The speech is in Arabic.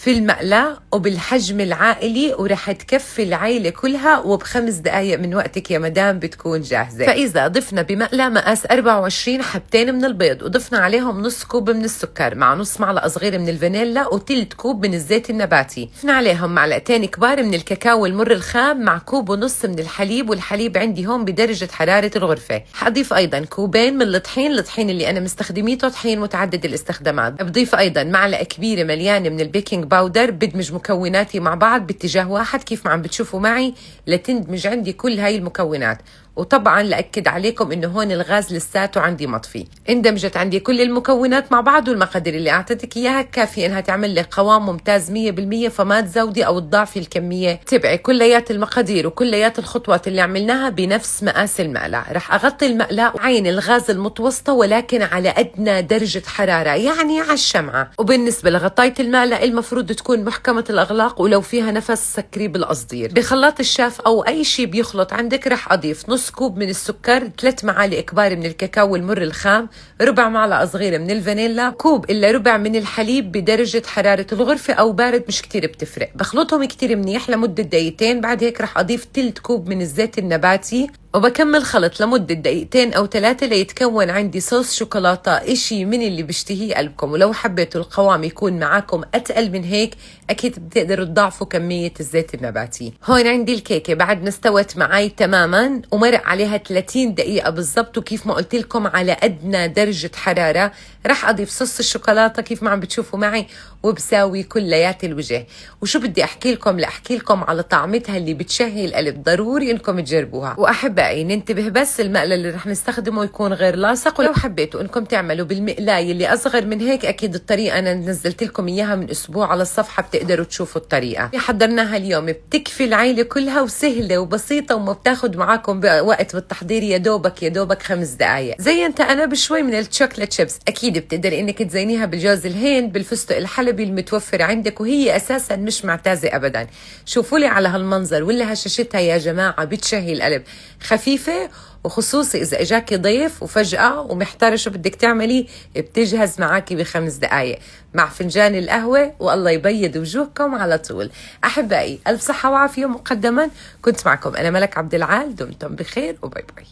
في المقلاة وبالحجم العائلي، ورح تكفي العيلة كلها وب5 دقايق من وقتك يا مدام بتكون جاهزة. فإذا ضفنا بمقلاة مقاس 24 حبتين من البيض، وضفنا عليهم نص كوب من السكر مع نص معلقة صغيرة من الفانيلا وتلت كوب من الزيت النباتي، ضفنا عليهم معلقتين كبار من الكاكاو المر الخام مع كوب ونص من الحليب، والحليب عندي هون بدرجة حرارة الغرفة. حضيف أيضا كوبين من الطحين اللي أنا مستخدميته طحين متعدد الاستخدامات. بضيف أيضا معلقة كبيرة مليانة من البيكنج باودر. بدمج مكوناتي مع بعض باتجاه واحد كيف ما عم بتشوفوا معي لتندمج عندي كل هاي المكونات. وطبعا لأكد عليكم انه هون الغاز لساته عندي مطفي. اندمجت عندي كل المكونات مع بعض، والمقادير اللي اعطيتك اياها كافيه انها تعمل لك قوام ممتاز 100%، فما تزودي او تضاعفي الكميه. تبعي كليات المقادير وكليات الخطوات اللي عملناها بنفس مقاس المقلاة. رح اغطي المقلاة وعين الغاز المتوسطه ولكن على ادنى درجه حراره، يعني على الشمعه. وبالنسبه لغطايه المقلاة المفروض تكون محكمه الاغلاق، ولو فيها نفس سكري بالقصدير. بخلاط الشاف او اي شيء بيخلط عندك رح اضيف نص كوب من السكر، 3 معالق كبار من الكاكاو المر الخام، ربع معلقة صغيرة من الفانيلا، كوب إلا ربع من الحليب بدرجة حرارة الغرفة أو بارد مش كتير بتفرق. بخلطهم كتير منيح لمدة دقيقتين. بعد هيك رح أضيف تلت كوب من الزيت النباتي، وبكمل خلط لمدة دقيقتين أو 3 ليتكون عندي صوص شوكولاتة، إشي من اللي بيشتهيه قلبكم. ولو حبيتوا القوام يكون معاكم أتقل من هيك أكيد بتقدروا تضاعفوا كمية الزيت النباتي. هون عندي الكيكة بعد ما استوت معي تماما ومرق عليها 30 دقيقة بالضبط، وكيف ما قلت لكم على أدنى درجة حرارة. رح أضيف صوص الشوكولاتة كيف ما عم بتشوفوا معي وبساوي كليات الوجه. وشو بدي أحكي لكم؟ لأحكي لكم على طعمتها اللي بتشهي القلب، ضروري إنكم تجربوها. وأحبائي ننتبه بس المقلى اللي رح نستخدمه يكون غير لاصق، ولو حبيتوا إنكم تعملوا بالمقلاية اللي أصغر من هيك أكيد الطريقة أنا نزلت لكم إياها من أسبوع على الصفحة، بتقدروا تشوفوا الطريقة. اللي حضرناها اليوم بتكفي العيلة كلها وسهلة وبسيطة وما بتاخد معاكم وقت بالتحضير، يا دوبك 5 دقايق. زينت أنا بشوي من الشوكولات شيبس. أكيد بتقدري إنك تزينيها بالجوز الهند، بالفستق الحلبي المتوفر عندك، وهي أساسا مش معتازة أبدا. شوفوا لي على هالمنظر ولا هشاشتها يا جماعة، بتشهي القلب، خفيفة، وخصوصي إذا إجاكي ضيف وفجأة ومحتارة شو بدك تعملي، بتجهز معاكي ب5 دقايق مع فنجان القهوة، والله يبيض وجوهكم على طول. أحبائي ألف صحة وعافية مقدما. كنت معكم أنا ملك عبد العال، دمتم بخير وباي باي.